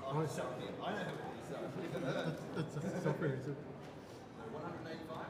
I know how it is. That's software, is it? 185.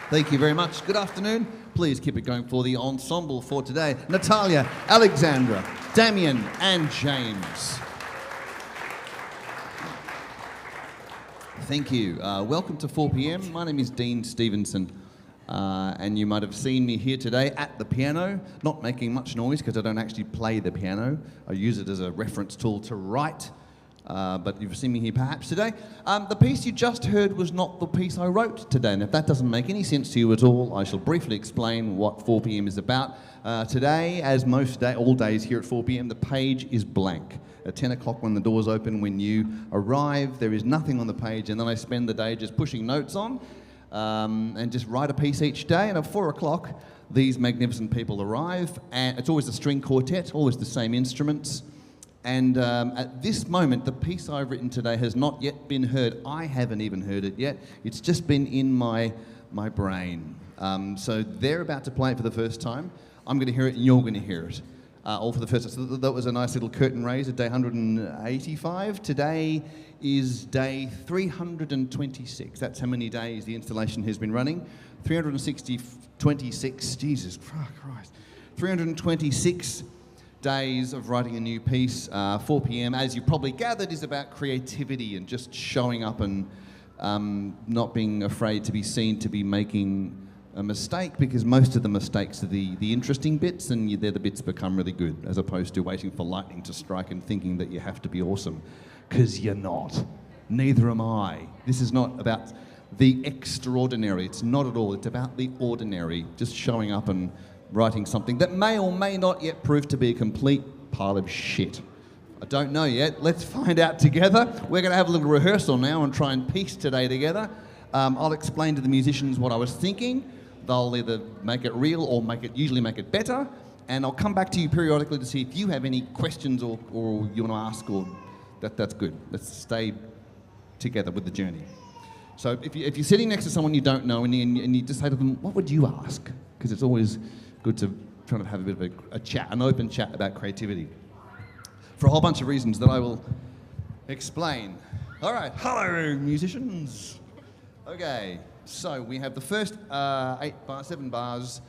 Thank you very much. Good afternoon. Please keep it going for the ensemble for today. Natalia, Alexandra, Damien and James. Thank you. Welcome to 4 p.m. My name is Dean Stevenson, and you might have seen me here today at the piano, not making much noise because I don't actually play the piano. I use it as a reference tool to write, but you've seen me here perhaps today. The piece you just heard was not the piece I wrote today, and if that doesn't make any sense to you at all, I shall briefly explain what 4 p.m. is about. Today, as all days here at 4 p.m, the page is blank. At 10 o'clock when the doors open, when you arrive, there is nothing on the page, and then I spend the day just pushing notes on and just write a piece each day, and at 4 o'clock, these magnificent people arrive, and it's always a string quartet, always the same instruments. And at this moment, the piece I've written today has not yet been heard. I haven't even heard it yet. It's just been in my brain. So they're about to play it for the first time. I'm going to hear it and you're going to hear it. All for the first time. So that was a nice little curtain raise at day 185. Today is day 326. That's how many days the installation has been running. 326, Jesus Christ. 326 days of writing a new piece. 4 p.m, as you probably gathered, is about creativity and just showing up and not being afraid to be seen to be making a mistake, because most of the mistakes are the interesting bits, and they're the bits that become really good, as opposed to waiting for lightning to strike and thinking that you have to be awesome, because you're not. Neither am I. This is not about the extraordinary. It's not at all. It's about the ordinary, just showing up and writing something that may or may not yet prove to be a complete pile of shit. I don't know yet. Let's find out together. We're going to have a little rehearsal now and try and piece today together. I'll explain to the musicians what I was thinking. They'll either make it real or usually make it better. And I'll come back to you periodically to see if you have any questions or you want to ask, or that's good. Let's stay together with the journey. So if you're sitting next to someone you don't know and you just say to them, what would you ask? Because it's always good to try to have a bit of a chat, an open chat about creativity, for a whole bunch of reasons that I will explain. All right, hello musicians. Okay, so we have the first 7 bars.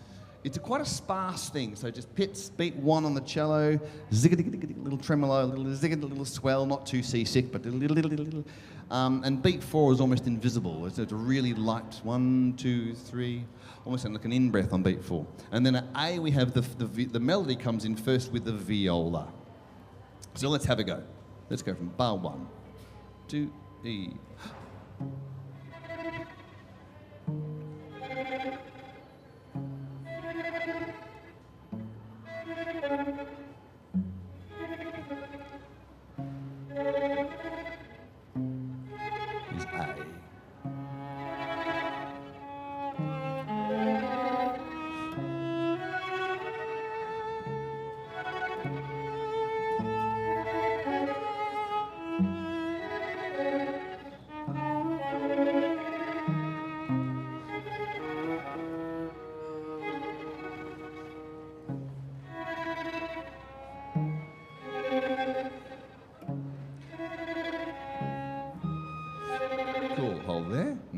It's quite a sparse thing, so just beat 1 on the cello, zig-a-dig-a-dig, little tremolo, a little zig-a, little swell, not too seasick, but a little. And beat 4 is almost invisible. It's a really light 1, 2, 3, almost like an in-breath on beat 4. And then at A, we have the melody comes in first with the viola. So let's have a go. Let's go from bar 1, 2, E. Is A.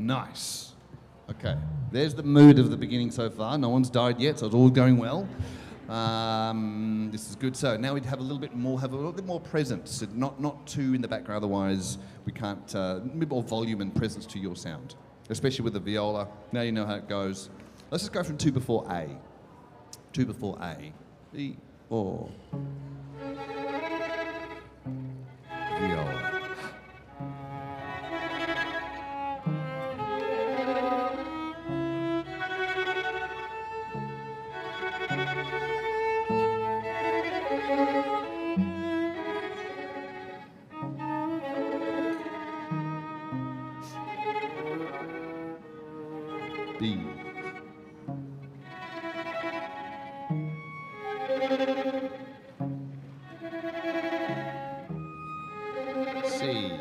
Nice. Okay, there's the mood of the beginning so far. No one's died yet, so it's all going well. This is good. So now we'd have a little bit more presence, not too in the background. Otherwise, we can't. A bit more volume and presence to your sound, especially with the viola. Now you know how it goes. Let's just go from 2 before A. 2 before A. E or viola. B. C.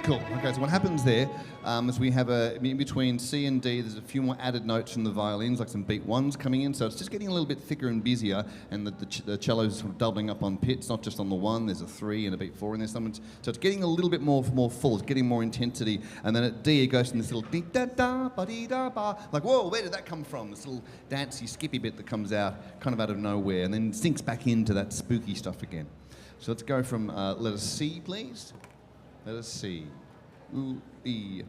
Cool. Okay, so what happens there is we have in between C and D, there's a few more added notes from the violins, like some beat ones coming in, so it's just getting a little bit thicker and busier, and the cello's sort of doubling up on pits, not just on the 1, there's a 3 and a beat 4 in there, so it's getting a little bit more full, it's getting more intensity, and then at D it goes from this little dee-da-da, ba-dee-da-ba, like, whoa, where did that come from? This little dancey, skippy bit that comes out, kind of out of nowhere, and then sinks back into that spooky stuff again. So let's go from letter C, please. Let us see. Ooh, E.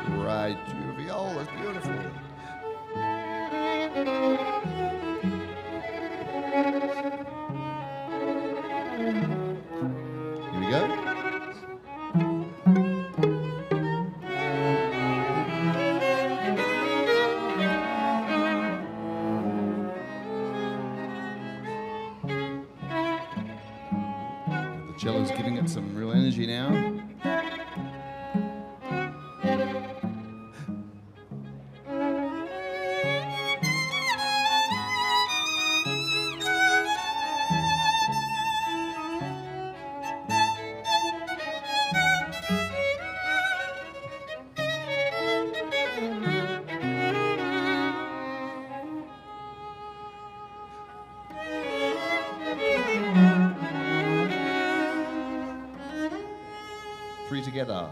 Right, your viola's beautiful. Here we go. Cello's giving it some real energy now. Three together.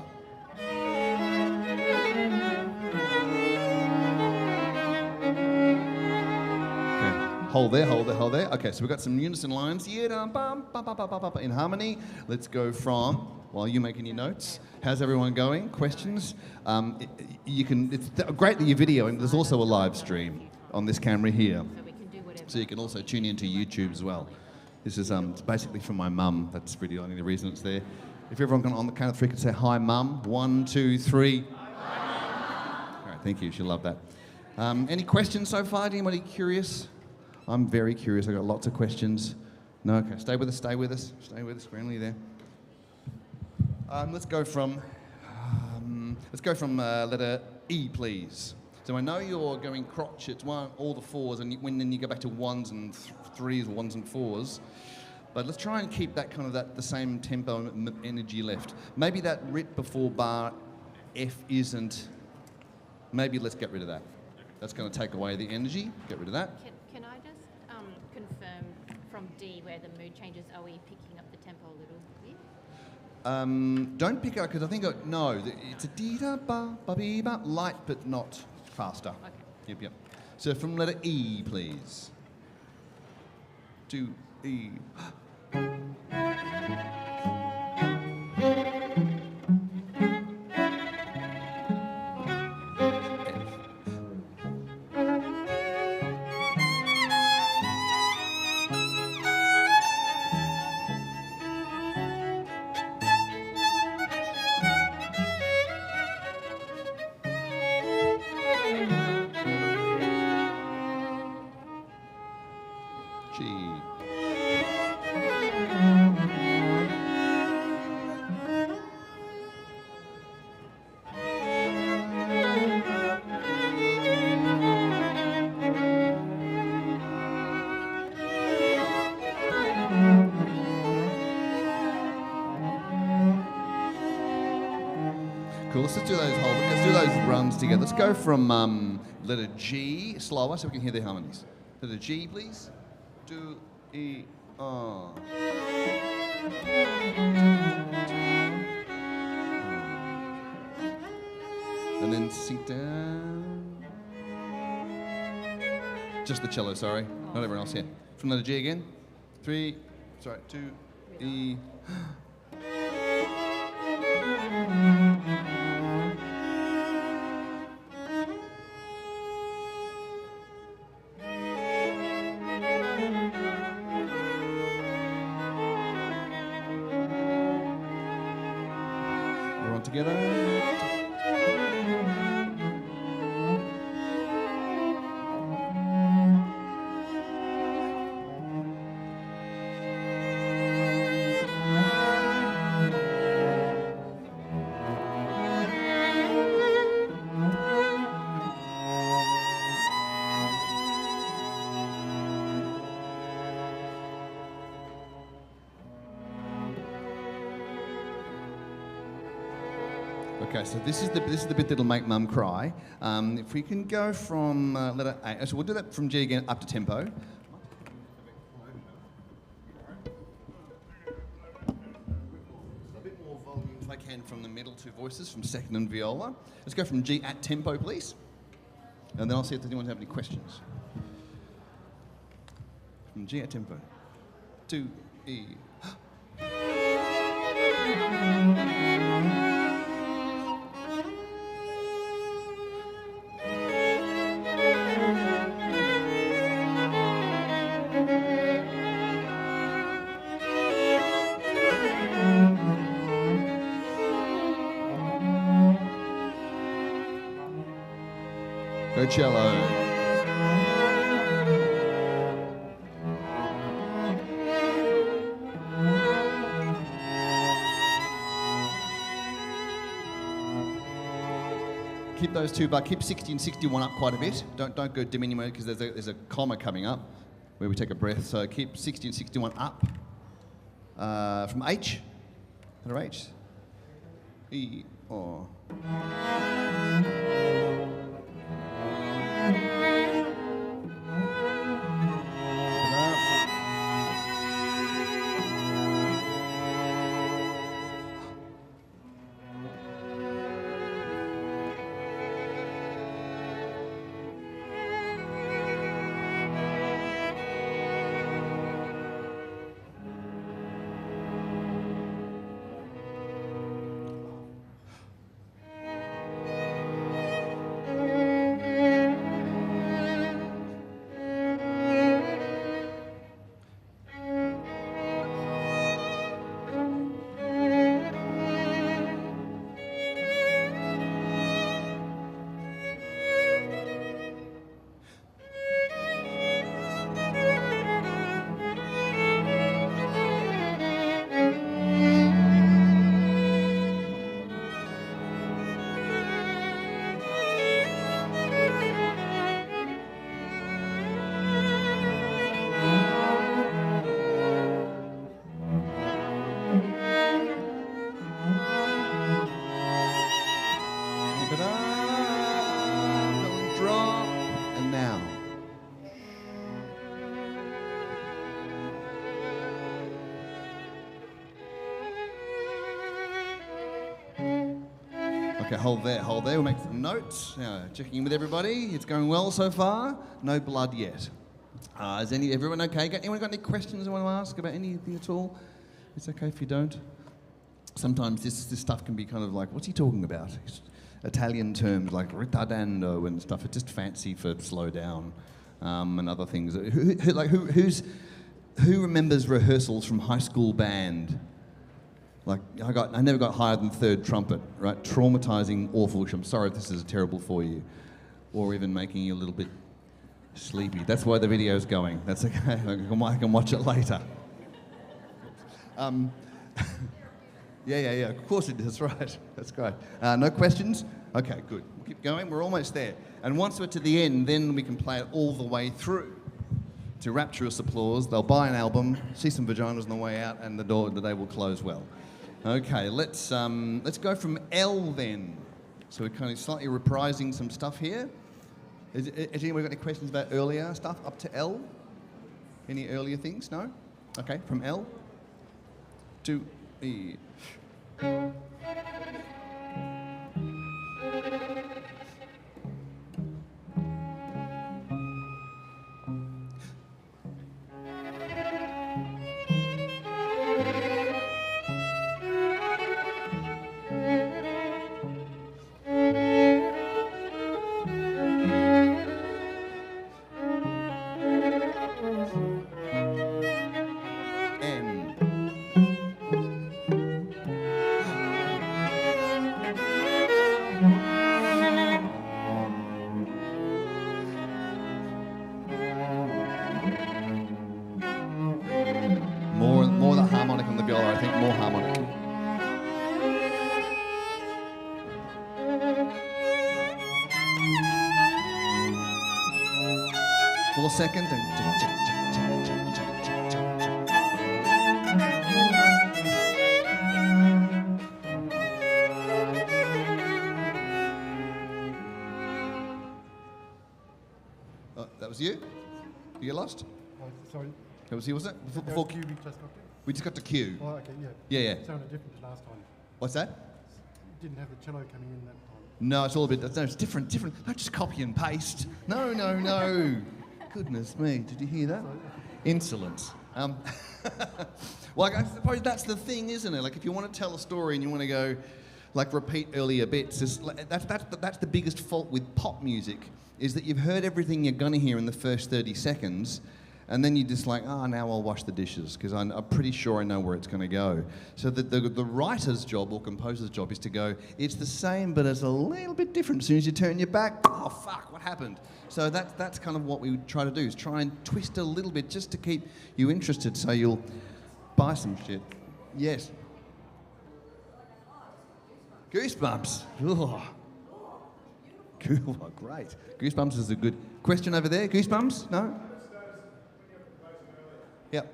Okay, hold there. Okay, so we've got some unison lines. In harmony. Let's go from, while you're making your notes, how's everyone going? Questions? It's great that you're videoing, but there's also a live stream on this camera here. So you can also tune into YouTube as well. This is basically from my mum. That's really the only reason it's there. If everyone can, on the count of 3, could say, hi, Mum. 1, 2, 3. Hi. All right, thank you. She'll love that. Any questions so far? Anybody curious? I'm very curious. I've got lots of questions. No? Okay, stay with us. We're only there. Let's go from letter E, please. So I know you're going crotch. It's all the 4s, and then you go back to 1s and 3s, 1s and 4s. But let's try and keep that kind of the same tempo and energy left. Maybe that writ before bar F isn't. Maybe let's get rid of that. That's going to take away the energy. Get rid of that. Can I just confirm from D where the mood changes? Are we picking up the tempo a little bit? Don't pick it up because I think no. It's a dee da ba ba bee ba, light but not faster. Okay. Yep. So from letter E, please. To E. G. let's just do those let's do those runs together. Let's go from letter G slower so we can hear the harmonies. Letter G, please. Do, E, R. And then sink down. Just the cello, sorry. Not everyone else here. From letter G again. 3, sorry, 2, E. Everyone together. Okay, so this is the bit that'll make Mum cry. If we can go from letter A, so we'll do that from G again up to tempo. A bit more volume if I can from the middle two voices, from second and viola. Let's go from G at tempo, please. And then I'll see if anyone have any questions. From G at tempo. 2, E. Go cello. Keep those two, but keep 60 and 61 up quite a bit. Don't go diminutive because there's a comma coming up where we take a breath. So keep 60 and 61 up. From H, letter H, E, or. Okay, hold there. We'll make some notes. Checking in with everybody. It's going well so far. No blood yet. Is everyone okay? Anyone got any questions they want to ask about anything at all? It's okay if you don't. Sometimes this stuff can be kind of like, what's he talking about? Italian terms like ritardando and stuff. It's just fancy for slow down and other things. Who remembers rehearsals from high school band? Like, I never got higher than third trumpet, right? Traumatizing, awful, which I'm sorry if this is terrible for you. Or even making you a little bit sleepy. That's why the video's going. That's okay, I can watch it later. Yeah, of course it is, right. That's great. No questions? Okay, good. We'll keep going, we're almost there. And once we're to the end, then we can play it all the way through. To rapturous applause, they'll buy an album, see some vaginas on the way out, and the day will close well. Okay, let's go from L then. So we're kind of slightly reprising some stuff here. Has anyone got any questions about earlier stuff up to L? Any earlier things? No? Okay, from L to E. More the harmonic on the viola, I think, more harmonic. More second and that was you? You get lost? Oh, sorry. That was you, was it? That Before was Q we just got to. we just got to Q. Oh, okay, yeah. Yeah, yeah. It sounded different to last time. What's that? You didn't have the cello coming in that time. No, it's all a bit. No, it's different. Don't just copy and paste. No. Goodness me, did you hear that? Insolence. Well, I suppose that's the thing, isn't it? Like, if you want to tell a story and you want to go, like, repeat earlier bits, that's the biggest fault with pop music, is that you've heard everything you're going to hear in the first 30 seconds, and then you're just like, now I'll wash the dishes, because I'm pretty sure I know where it's going to go. So the writer's job or composer's job is to go, it's the same, but it's a little bit different. As soon as you turn your back, oh, fuck, what happened? So that's kind of what we would try to do, is try and twist a little bit just to keep you interested, so you'll buy some shit. Yes. Goosebumps. Oh. Oh, great. Goosebumps is a good question over there. Goosebumps? No? Yep.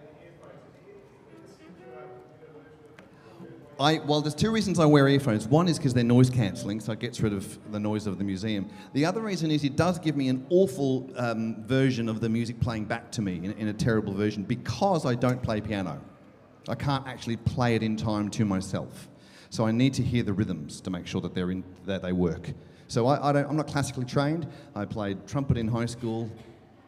Well, there's two reasons I wear earphones. One is because they're noise cancelling, so it gets rid of the noise of the museum. The other reason is it does give me an awful version of the music playing back to me in a terrible version, because I don't play piano. I can't actually play it in time to myself. So I need to hear the rhythms to make sure that that they work. So I'm not classically trained. I played trumpet in high school,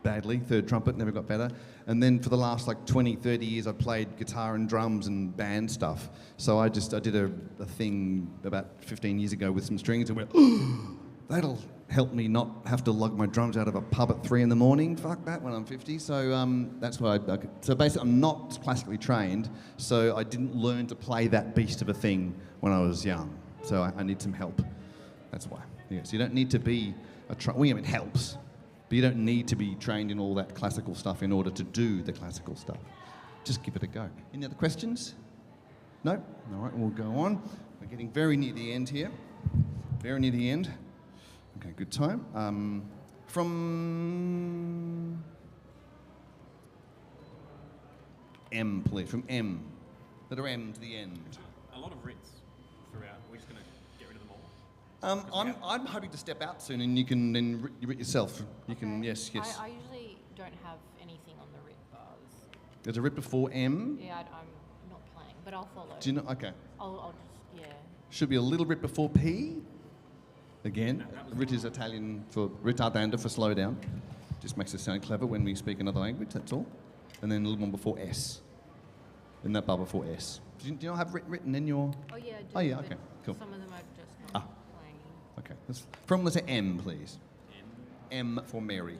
badly, third trumpet, never got better. And then for the last 20, 30 years, I played guitar and drums and band stuff. So I did a thing about 15 years ago with some strings and went, oh, that'll help me not have to lug my drums out of a pub at 3 a.m. Fuck that when I'm 50. So that's why so basically I'm not classically trained, so I didn't learn to play that beast of a thing when I was young. So I need some help. That's why. Yeah, so you don't need to be it helps. But you don't need to be trained in all that classical stuff in order to do the classical stuff. Just give it a go. Any other questions? No? All right, we'll go on. We're getting very near the end here. Very near the end. Okay, good time. From M, please. From M. Letter M to the end. A lot of writs throughout. We're just going to get rid of them all. I'm hoping to step out soon, and you can then writ yourself. You can, yes. I usually don't have anything on the writ bars. There's a writ before M. Yeah, I'm not playing, but I'll follow. Do you know? Okay. I'll just, yeah. Should be a little writ before P. Again, writ is Italian for ritardando, for slow down. Just makes us sound clever when we speak another language, that's all. And then a little one before S. In that bar before S. Do you not have written in your... Oh, yeah, I do. Oh, yeah, but okay, cool. Some of them are just not playing. Okay, from letter M, please. M for Mary.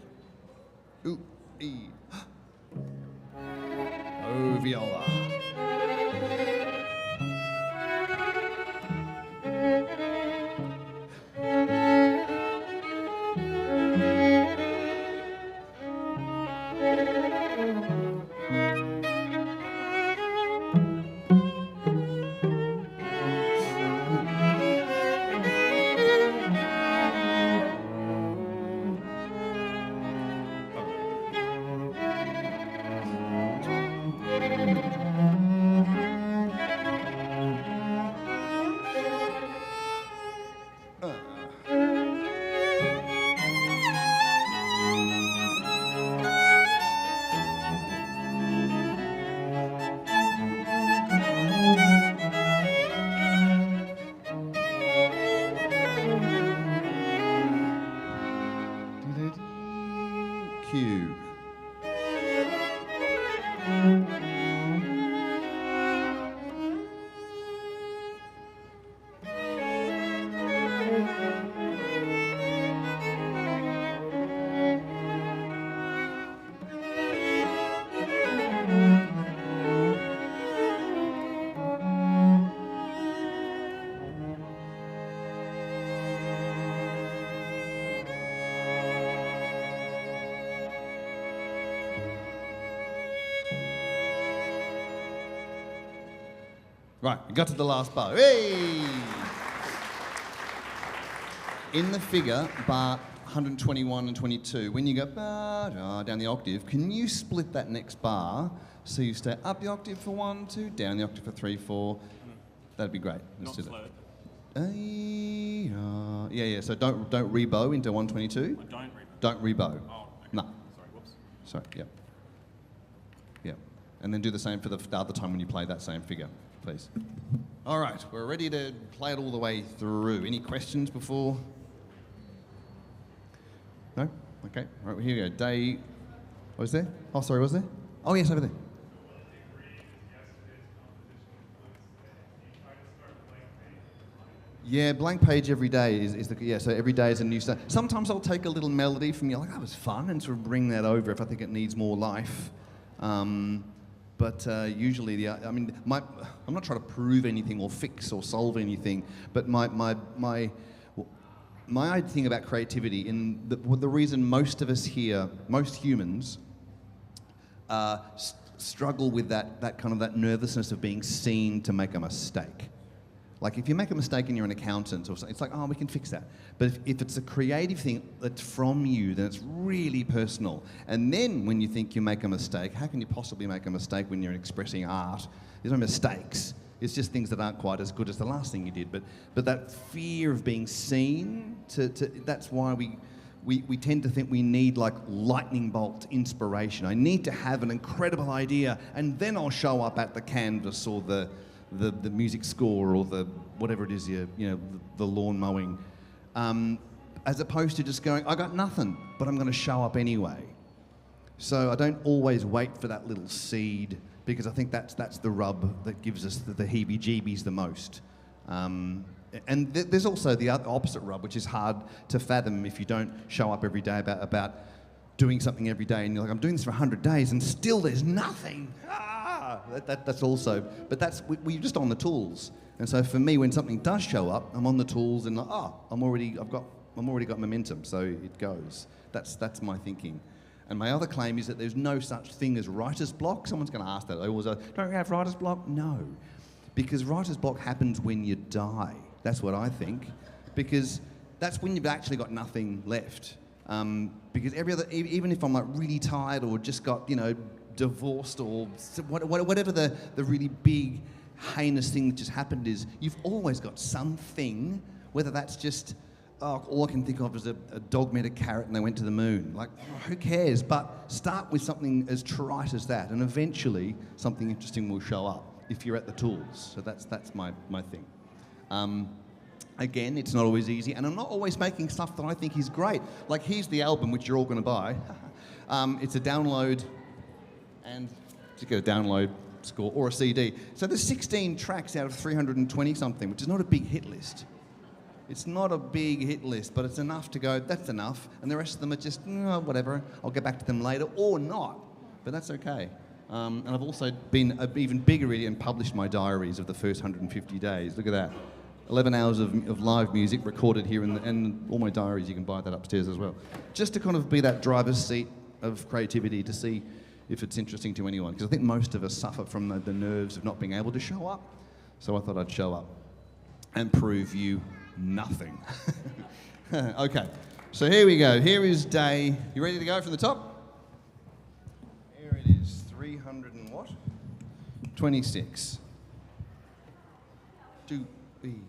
Ooh, E. Oh, viola. cue. Right, we got to the last bar. Hey! In the figure, bar 121 and 22, when you go down the octave, can you split that next bar so you stay up the octave for 1, 2, down the octave for 3, 4? That'd be great. Let's Not do slow. that. Yeah. So don't rebow into 122. I don't read. Don't rebow. Oh, okay. No. Sorry, whoops. Sorry. Yep. Yep. And then do the same for the other time when you play that same figure, please. All right, we're ready to play it all the way through. Any questions before? No? Okay. All right, here we go. Day. Was there? Oh, sorry, was there? Oh, yes, over there. Yeah, blank page every day is the, yeah, so every day is a new start. Sometimes I'll take a little melody from you, like, that was fun, and sort of bring that over if I think it needs more life. But usually, I'm not trying to prove anything or fix or solve anything, but my thing about creativity, in the reason most of us here, most humans, struggle with that kind of that nervousness of being seen to make a mistake. Like if you make a mistake and you're an accountant or something, it's like, oh, we can fix that. But if it's a creative thing that's from you, then it's really personal. And then when you think you make a mistake, how can you possibly make a mistake when you're expressing art? There's no mistakes. It's just things that aren't quite as good as the last thing you did. But that fear of being seen, that's why we tend to think we need like lightning bolt inspiration. I need to have an incredible idea and then I'll show up at the canvas or the music score or the whatever it is, the lawn mowing, as opposed to just going, I got nothing, but I'm going to show up anyway. So I don't always wait for that little seed, because I think that's the rub that gives us the heebie-jeebies the most. And there's also the opposite rub, which is hard to fathom if you don't show up every day about doing something every day, and you're like, I'm doing this for 100 days and still there's nothing. That's also, but we're just on the tools. And so for me, when something does show up, I'm on the tools and like, I'm already got momentum, so it goes. That's my thinking. And my other claim is that there's no such thing as writer's block. Someone's going to ask that. Don't you have writer's block? No, because writer's block happens when you die. That's what I think, because that's when you've actually got nothing left. Because even if I'm like really tired or just got divorced or whatever the really big heinous thing that just happened is, you've always got something, whether that's just all I can think of is a dog met a carrot and they went to the moon. Like, who cares? But start with something as trite as that, and eventually something interesting will show up if you're at the tools. So that's my thing. Again, it's not always easy, and I'm not always making stuff that I think is great. Like, here's the album, which you're all going to buy. It's a download, and just get a download score or a CD. So there's 16 tracks out of 320 something, which is not a big hit list. It's not a big hit list, but it's enough to go, that's enough. And the rest of them are just, whatever, I'll get back to them later, or not. But that's okay. And I've also been even bigger really and published my diaries of the first 150 days. Look at that. 11 hours of live music recorded here, and all my diaries, you can buy that upstairs as well. Just to kind of be that driver's seat of creativity, to see if it's interesting to anyone. Because I think most of us suffer from the nerves of not being able to show up. So I thought I'd show up and prove you nothing. Okay, so here we go. Here is day, you ready to go from the top? Here it is, 300 and what? 26. 2B.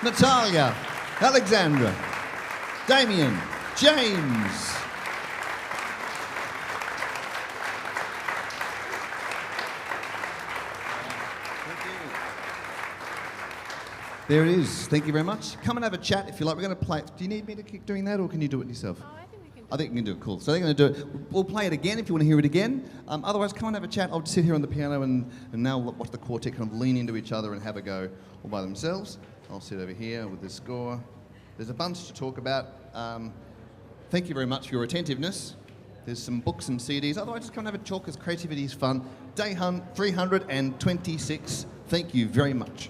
Natalia, Alexandra, Damien, James. There it is. Thank you very much. Come and have a chat if you like. We're going to play. Do you need me to keep doing that, or can you do it yourself? Oh, I think we can. I think you can do it. Cool. So they're going to do it. We'll play it again if you want to hear it again. Otherwise, come and have a chat. I'll sit here on the piano and now watch the quartet kind of lean into each other and have a go all by themselves. I'll sit over here with the score. There's a bunch to talk about. Thank you very much for your attentiveness. There's some books and CDs. Otherwise, just come and have a talk because creativity is fun. Day 326. Thank you very much.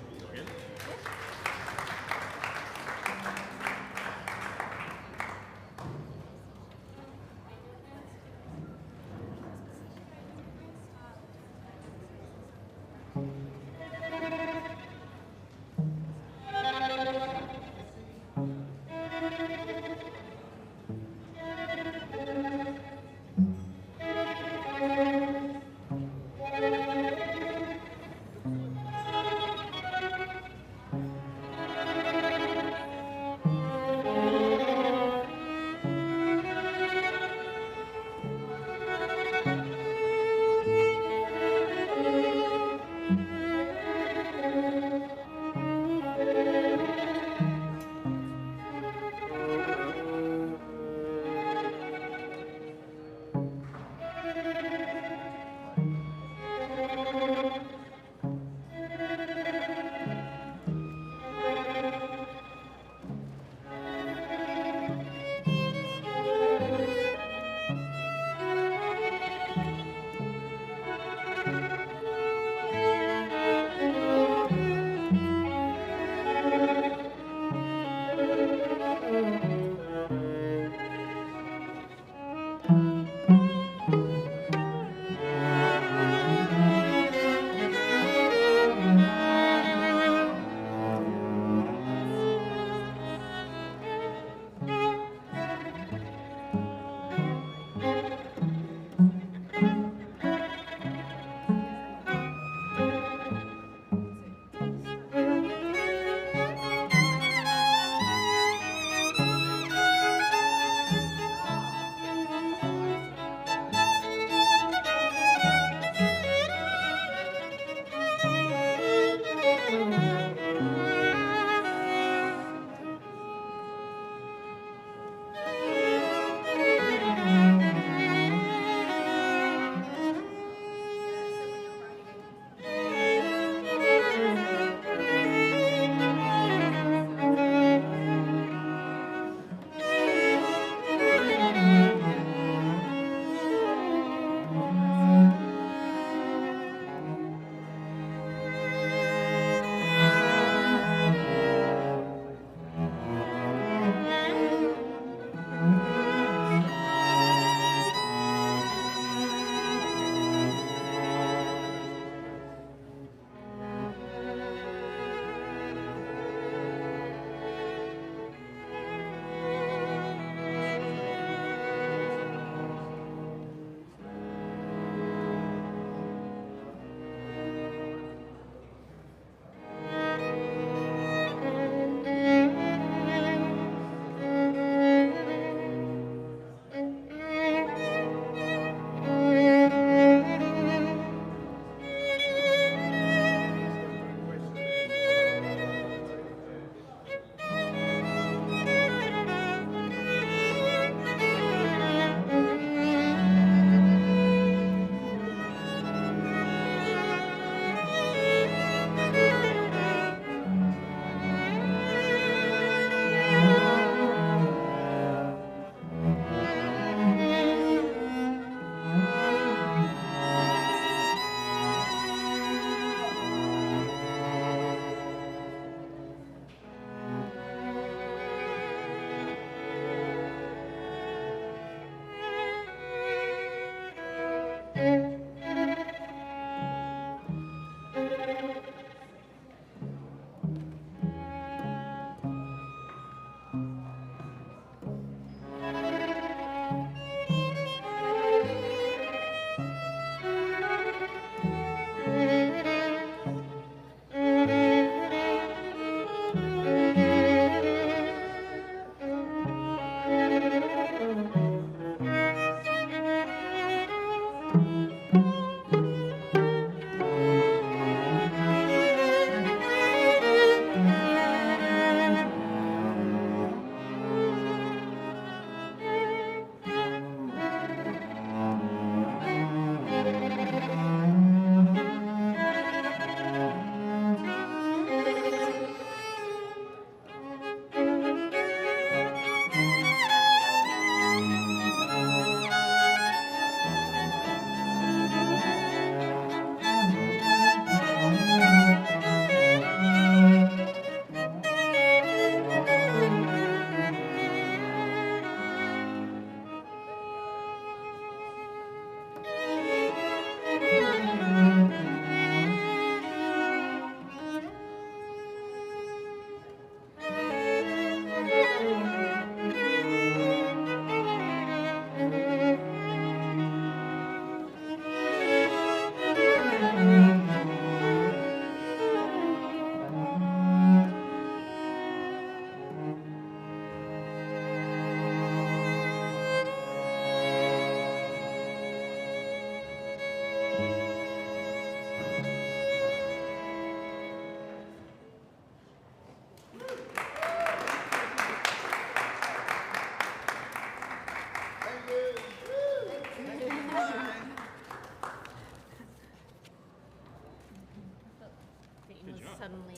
was job. suddenly